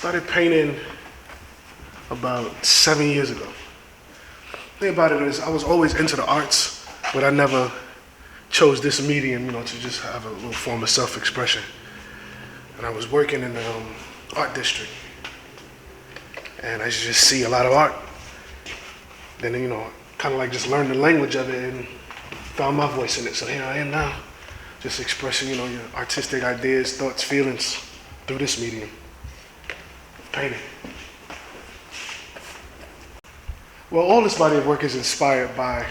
started painting about 7 years ago. The thing about it is I was always into the arts, but I never chose this medium, to just have a little form of self-expression. And I was working in the art district, and I just see a lot of art. Then, kind of like just learned the language of it and found my voice in it. So here I am now, just expressing, your artistic ideas, thoughts, feelings through this medium, painting. Well, all this body of work is inspired by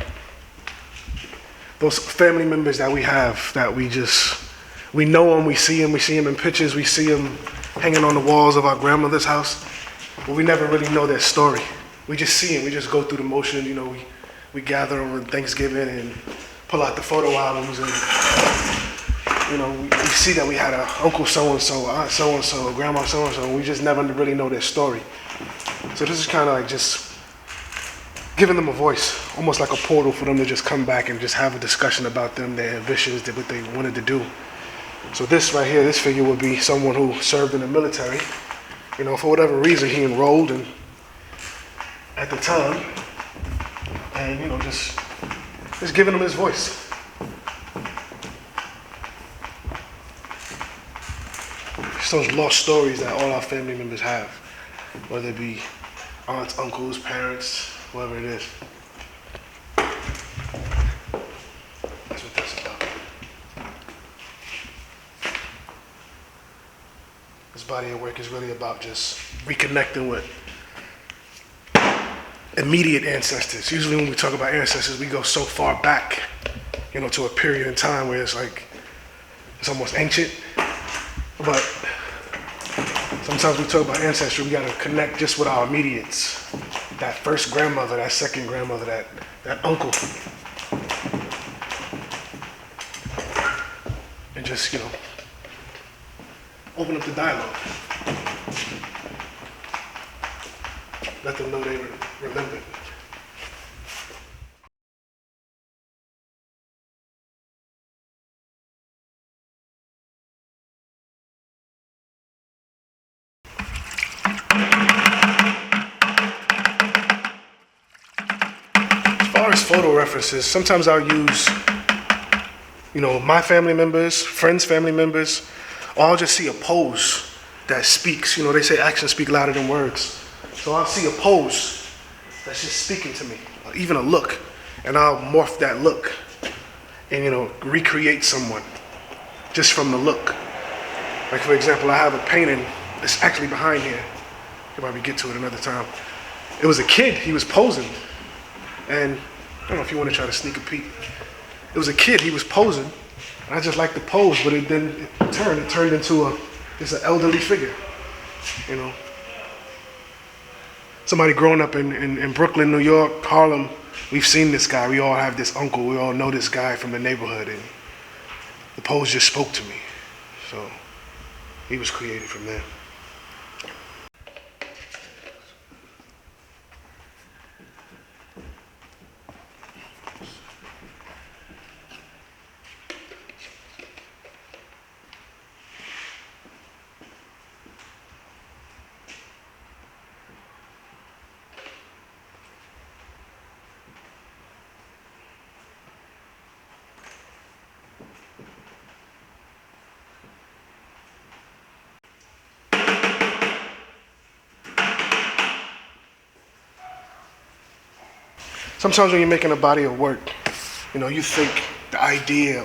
those family members that we have, that we know them, we see them in pictures, we see them hanging on the walls of our grandmother's house, but we never really know their story. We just see them, we just go through the motion, we gather on Thanksgiving and pull out the photo albums and, we see that we had a uncle so-and-so, aunt so-and-so, grandma so-and-so, and we just never really know their story. So this is kind of like just giving them a voice, almost like a portal for them to just come back and just have a discussion about them, their ambitions, what they wanted to do. So this right here, this figure would be someone who served in the military. For whatever reason, he enrolled at the time, and just giving him his voice. It's those lost stories that all our family members have, whether it be aunts, uncles, parents, whoever it is. That's what that's about. This body of work is really about just reconnecting with immediate ancestors. Usually when we talk about ancestors, we go so far back, to a period in time where it's almost ancient. But sometimes we talk about ancestry, we gotta connect just with our immediates. That first grandmother, that second grandmother, that uncle. And just, open up the dialogue. Let them know they remembered. As far as photo references, sometimes I'll use, my family members, friends' family members, or I'll just see a pose that speaks. They say actions speak louder than words. So I'll see a pose that's just speaking to me, or even a look, and I'll morph that look and, recreate someone just from the look. Like, for example, I have a painting that's actually behind here. We'll probably get to it another time. It was a kid, he was posing. And I don't know if you want to try to sneak a peek. It was a kid, he was posing. And I just liked the pose, but it turned into it's an elderly figure, Somebody growing up in Brooklyn, New York, Harlem, we've seen this guy. We all have this uncle. We all know this guy from the neighborhood. And the pose just spoke to me. So he was created from there. Sometimes when you're making a body of work, you think the idea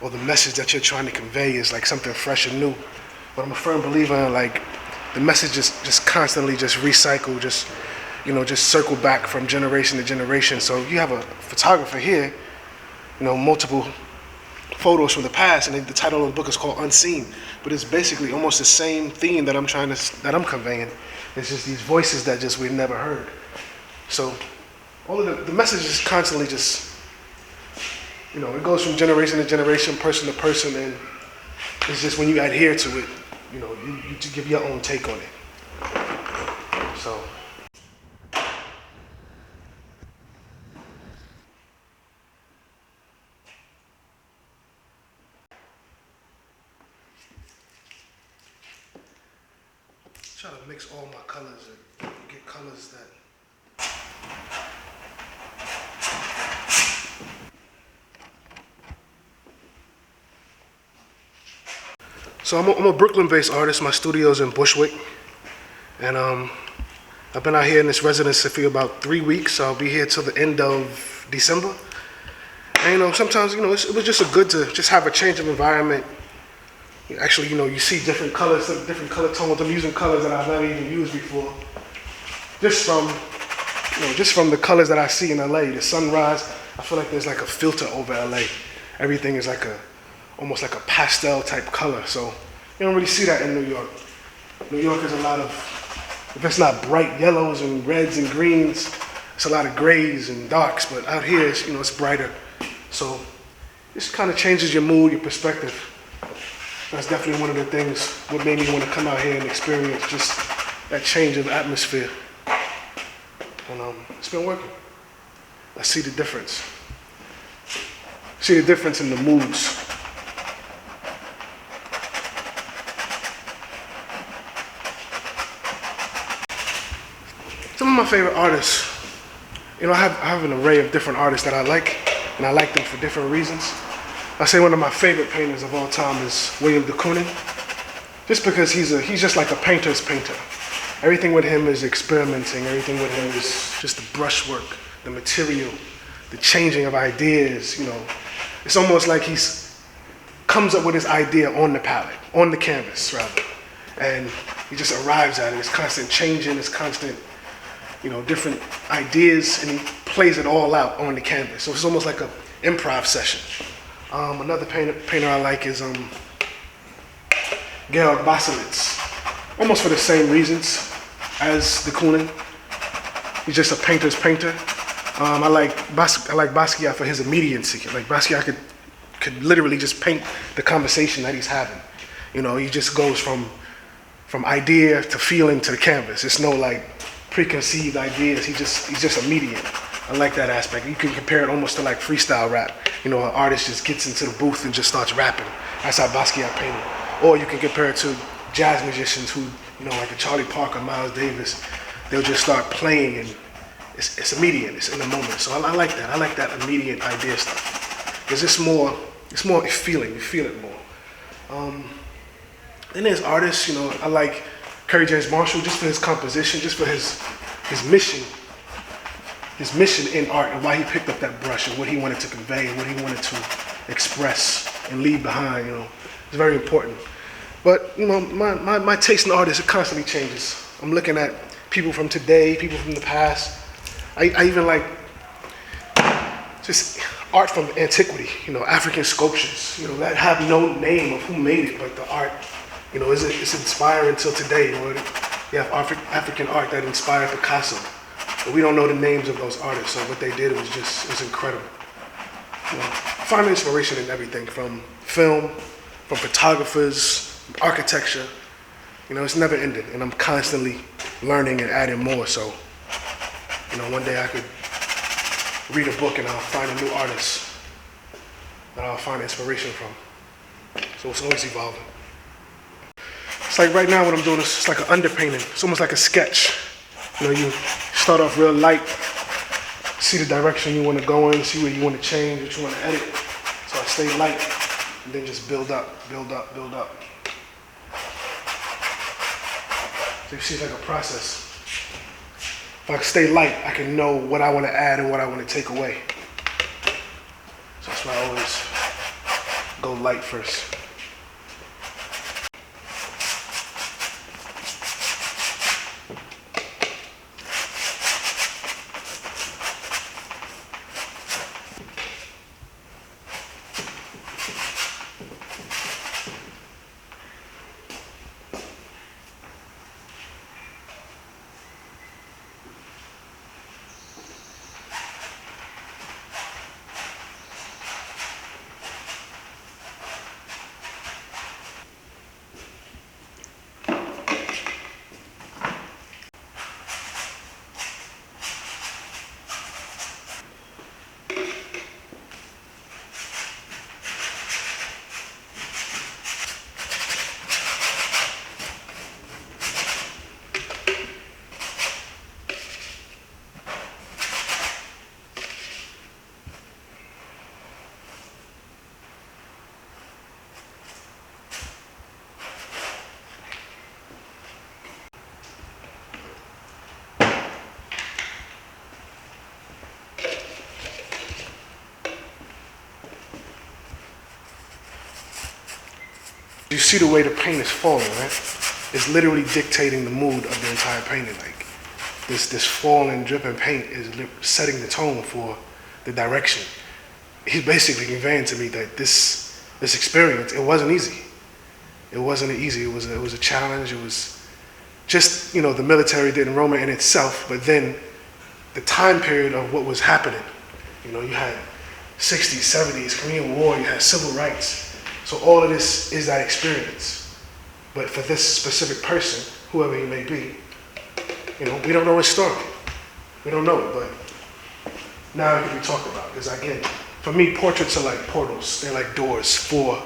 or the message that you're trying to convey is like something fresh and new. But I'm a firm believer in the message is just constantly just recycle, just circle back from generation to generation. So you have a photographer here, multiple photos from the past, and the title of the book is called Unseen. But it's basically almost the same theme that I'm conveying. It's just these voices that we never heard. So all of the message is constantly just, it goes from generation to generation, person to person, and it's just when you adhere to it, you give your own take on it. So. try to mix all my colors and get colors that So I'm a Brooklyn-based artist. My studio's in Bushwick, and I've been out here in this residency for about 3 weeks. So I'll be here till the end of December. And sometimes it was just good to just have a change of environment. Actually, you see different colors, different color tones. I'm using colors that I've never even used before. Just from the colors that I see in LA. The sunrise, I feel like there's like a filter over LA. Everything is like almost like a pastel type color. So you don't really see that in New York. New York is a lot of, if it's not bright yellows and reds and greens, it's a lot of grays and darks. But out here, it's brighter. So this kind of changes your mood, your perspective. That's definitely one of the things what made me want to come out here and experience just that change of atmosphere. And it's been working. I see the difference. See the difference in the moods. Some of my favorite artists, I have an array of different artists that I like, and I like them for different reasons. I say one of my favorite painters of all time is William de Kooning, just because he's just like a painter's painter. Everything with him is experimenting. Everything with him is just the brushwork, the material, the changing of ideas. It's almost like comes up with his idea on the palette, on the canvas rather, and he just arrives at it. It's constant changing. It's constant, different ideas, and he plays it all out on the canvas. So it's almost like an improv session. Another painter I like is Georg Baselitz, almost for the same reasons as de Kooning. He's just a painter's painter. I like Basquiat for his immediacy. Like Basquiat could literally just paint the conversation that he's having. He just goes from idea to feeling to the canvas. It's no like preconceived ideas. He's just immediate. I like that aspect. You can compare it almost to like freestyle rap. An artist just gets into the booth and just starts rapping. That's how Basquiat painted. Or you can compare it to jazz musicians who, like a Charlie Parker, Miles Davis, they'll just start playing and it's immediate. It's in the moment. So I like that. I like that immediate idea stuff. Because it's more feeling. You feel it more. Then there's artists, I like Kerry James Marshall just for his composition, just for his mission. His mission in art and why he picked up that brush and what he wanted to convey and what he wanted to express and leave behind, it's very important. But, my taste in art is it constantly changes. I'm looking at people from today, people from the past. I even like just art from antiquity, African sculptures, that have no name of who made it, but the art, it's inspiring till today. You have African art that inspired Picasso. But we don't know the names of those artists, so what they did was incredible. Find inspiration in everything, from film, from photographers, architecture. It's never ending, and I'm constantly learning and adding more. So, one day I could read a book and I'll find a new artist that I'll find inspiration from. So it's always evolving. It's like right now what I'm doing is just like an underpainting. It's almost like a sketch. You start off real light, see the direction you want to go in, see where you want to change, what you want to edit. So I stay light and then just build up. So you see it's like a process. If I stay light, I can know what I want to add and what I want to take away. So that's why I always go light first. you see the way the paint is falling, right? It's literally dictating the mood of the entire painting. Like this falling, dripping paint is setting the tone for the direction. He's basically conveying to me that this experience, it wasn't easy. It wasn't easy. It was a challenge. It was just, you know, the military did in Roma in itself, but then the time period of what was happening. You know, you had 60s, 70s, Korean War, you had civil rights. So all of this is that experience. But for this specific person, whoever he may be, you know, we don't know his story. We don't know it, but now it can be talked about. Because again, for me, portraits are like portals. They're like doors for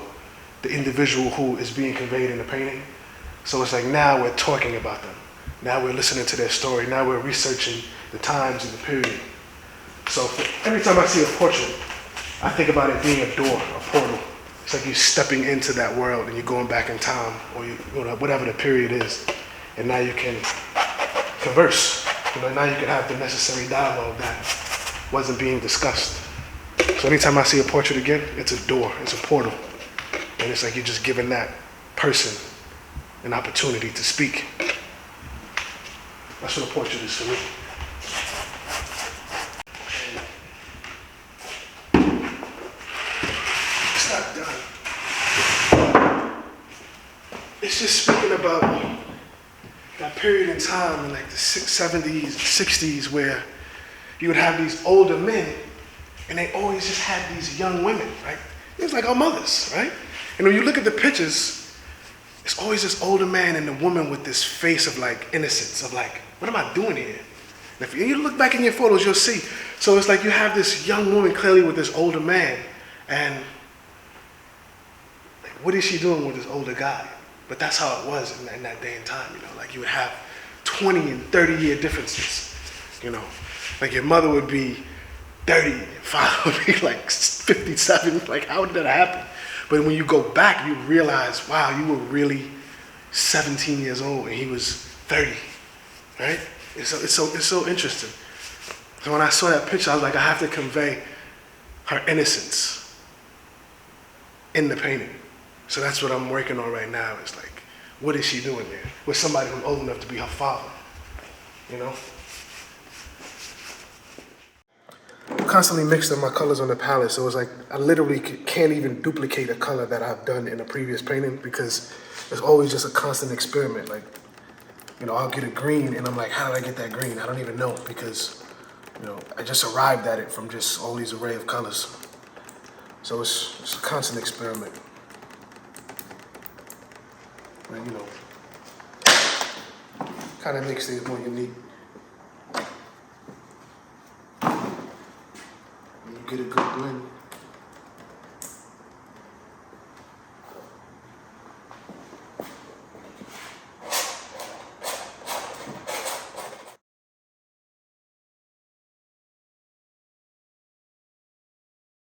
the individual who is being conveyed in the painting. So it's like now we're talking about them. Now we're listening to their story. Now we're researching the times and the period. So every time I see a portrait, I think about it being a door, a portal. It's like you're stepping into that world and you're going back in time, or whatever the period is, and now you can converse. You know, now you can have the necessary dialogue that wasn't being discussed. So anytime I see a portrait again, it's a door, it's a portal, and it's like you're just giving that person an opportunity to speak. That's what a portrait is for me. It's just speaking about that period in time in like the 70s, 60s, where you would have these older men and they always just had these young women, right? It was like our mothers, right? And when you look at the pictures, it's always this older man and the woman with this face of like innocence, of like, what am I doing here? And if you look back in your photos, you'll see. So it's like you have this young woman clearly with this older man, and like, what is she doing with this older guy? But that's how it was in that day and time, you know, like you would have 20 and 30 year differences, you know, like your mother would be 30, your father would be like 57, like how did that happen? But when you go back, you realize, wow, you were really 17 years old and he was 30, right? It's so interesting. So when I saw that picture, I was like, I have to convey her innocence in the painting. So that's what I'm working on right now. It's like, what is she doing there with somebody who's old enough to be her father, you know? I'm constantly mixing my colors on the palette, so it's like I literally can't even duplicate a color that I've done in a previous painting because it's always just a constant experiment. Like, you know, I'll get a green and I'm like, how did I get that green? I don't even know because, you know, I just arrived at it from just all these array of colors. So it's a constant experiment. And, you know, kind of makes things more unique. You get a good blend.